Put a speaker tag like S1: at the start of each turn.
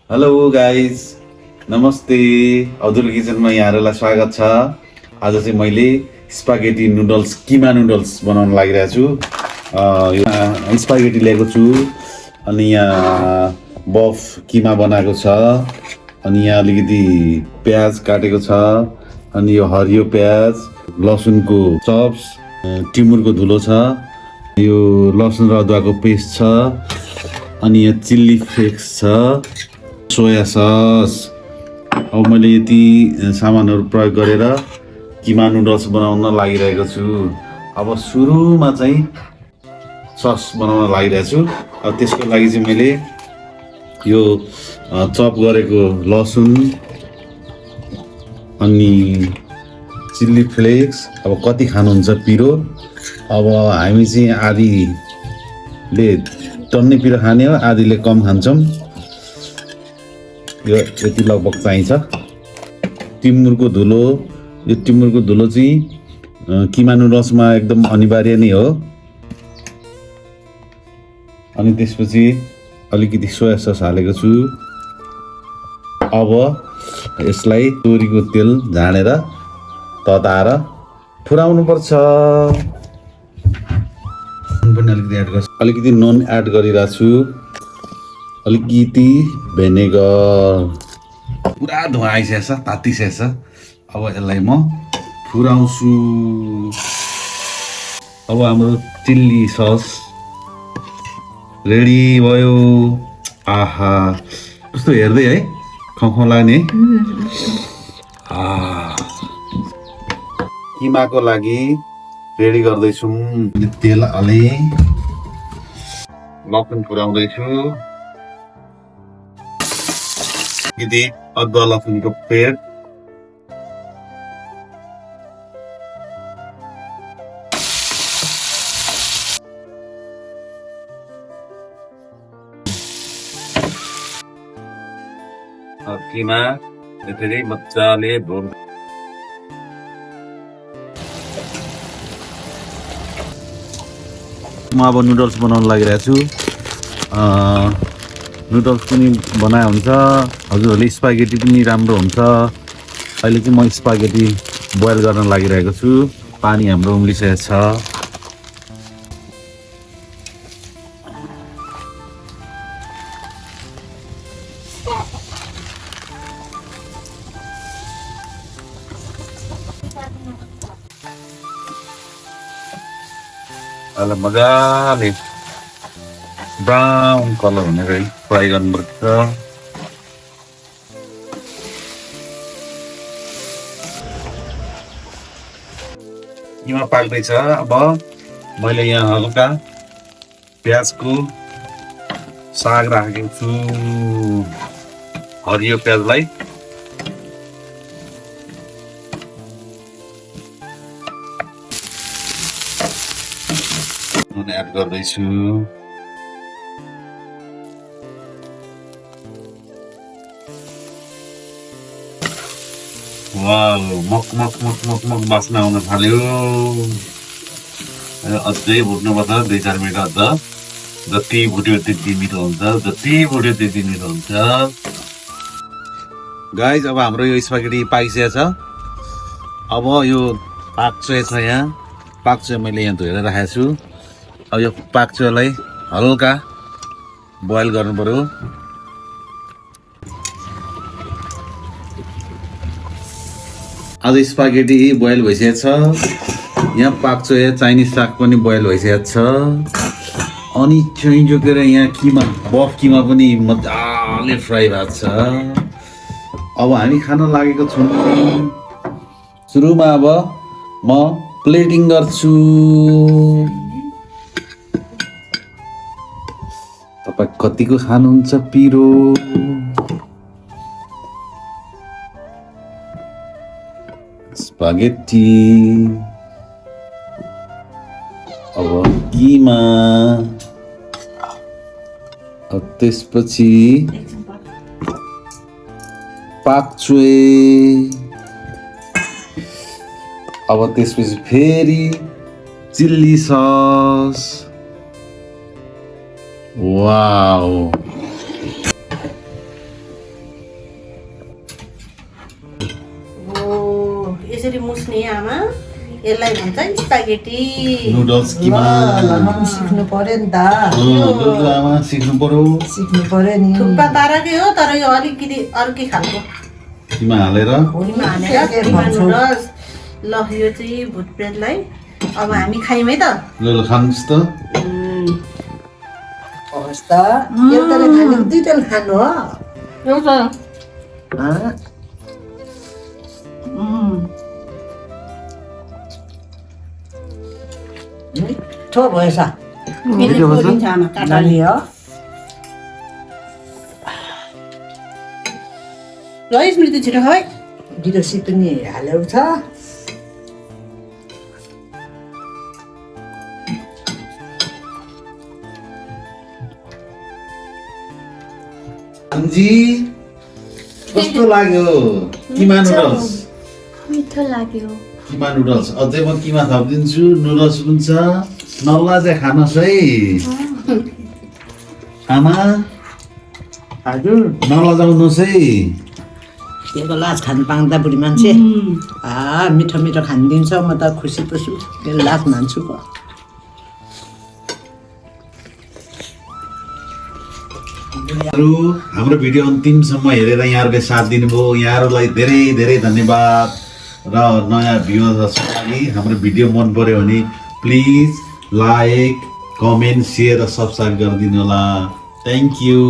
S1: Hello guys, नमस्ते। अधुरो किचनमा यहाँहरूलाई स्वागत छ। आज चाहिँ मैले स्पागेटी नुडल्स किमा नुडल्स बनाउन लागिरहेको छु। यो स्पागेटी ल्याएको छु, अनि यहाँ बफ किमा बनाएको छ, अनि यहाँ अलिकति प्याज काटेको छ, अनि यो हरियो प्याज, लसुनको चप्स, टिमुरको धुलो छ, यो लसुन र अदुवाको पेस्ट छ, अनि यहाँ चिल्ली फ्लेक्स छ, सोया सस। अब मैले यति सामानहरू प्रयोग गरेर किमा नुडल्स बनाउन लागिरहेको छु। अब सुरुमा चाहिँ सस बनाउन लागिरहेको छु। अब त्यसको लागि चाहिँ मैले यो चप गरेको लसुन अनि चिल्ली फ्लेक्स, अब कति खानुहुन्छ पिरो, अब हामी चाहिँ आधीले टन्नै पिरो खाने हो, आधीले कम खान्छौँ। यो यति लगभग चाहिन्छ। टिमुरको धुलो, यो टिमुरको धुलो चाहिँ किमा नुडल्समा एकदम अनिवार्य नै हो। अनि त्यसपछि अलिकति सोया सस हालेको छु। अब यसलाई तोरीको तेल झानेर तताएर फुराउनु पर्छ। पनि अलिकति एड गर्छु, अलिकति नुन एड गरिरहेको छु, अलिकति भेनेगर। पुरा धुवा आइसकेको छ, तातिसकेको छ। अब यसलाई म फुराउँछु। अब हाम्रो चिल्ली सस रेडी भयो। आहा, कस्तो हेर्दै है खौ लाग्ने। किमाको लागि रेडी गर्दैछौँ। तेल हाले, लसुन फुराउँदैछु, यदि अदुवा लसुनको पेस्ट, किमा यसरी मजाले भुन। म अब नुडल्स बनाउन लागिरहेको छु। नुडल्स पनि बनाए हुन्छ, हजुरहरूले स्पागेटी पनि राम्रो हुन्छ। अहिले चाहिँ म स्पागेटी बोइल गर्न लागिरहेको छु। पानी हाम्रो उम्लिसकेको छ। अहिले मजाले ब्राउन कलर हुने गरी फ्राई गर्नुपर्छ। किमा पाक्दैछ। अब मैले यहाँ हल्का प्याजको साग राखेको छु। हरियो प्याजलाई नुन एड गर्दैछु। मक मक मक मक मक बास्ना आउन थाल्यो। अझै भुट्नुपर्छ 2-4 मिनट अझ। जति भुट्यो त्यति मिठो हुन्छ, जति भुट्यो त्यति मिठो हुन्छ। गाइज, अब हाम्रो यो स्पागेटी पाकिसकेको छ। अब यो पाक्चुएको छ। यहाँ पाक्चुए मैले यहाँ धोएर राखेको छु। अब यो पाक्चुएलाई हल्का बोइल गर्नु पर्यो। आज स्पागेटी बोइल भइसकेको छ। यहाँ पाक्चुए चाइनिज साग पनि बोइल भइसकेको छ। अनि छुइ जोकेर यहाँ किमा, बफ किमा पनि मजाले फ्राई भएको छ। अब हामी खान लागेको छौँ। सुरुमा अब म प्लेटिङ गर्छु। तपाईँ कतिको खानुहुन्छ पिरो? स्पागेटी, अब किमा, अब त्यसपछि पाक्चुए, अब त्यसपछि फेरि चिल्ली सस। वाओ,
S2: यसरी मुस्ने आमा यसलाई भन्छ स्पागेटी
S1: नुडल्स किमा
S3: सिक्नु पर्यो नि त
S1: आमा सिक्नु पर्यो
S3: नि
S2: थुक्पा ताराकै हो तर यो अलिकति अर्कै खालको
S1: किमा हालेर
S2: किमा हालेर किमा नुडल्स ल यो चाहिँ भुटप्रेटलाई अब हामी खायौँ है त
S1: ल खानुहोस् त
S3: होस् त एउटाले खानु दुईटाले खानु हो
S2: एउटा
S3: मिठो भएछ
S2: आमा
S3: नानी हो
S2: ल स्मृति छिटो खै
S3: गिरोसी पनि हालेको छ
S1: जी कस्तो लाग्यो किमा नुडल्स
S4: मिठो लाग्यो
S1: किमा नुडल्स अझै म किमा थपिदिन्छु नुडल्स पनि छ नल्ला चाहिँ खानुहोस् है आमा
S3: हजुर
S1: नलजाउनुहोस् है
S3: त्यो लाज खानु पाउँदा बुढी मान्छे मिठो मिठो खानिदिन्छ म त खुसी पुछु त्यो लाज मान्छु पो
S1: हाम्रो भिडियो अन्तिमसम्म हेरेर यहाँहरूले साथ दिनुभयो यहाँहरूलाई धेरै धेरै धन्यवाद र नयाँ भ्युअर्सहरूको लागि हाम्रो भिडियो मन पर्यो भने प्लिज लाइक कमेन्ट सेयर र सब्सक्राइब गरिदिनु होला थ्याङ्क यू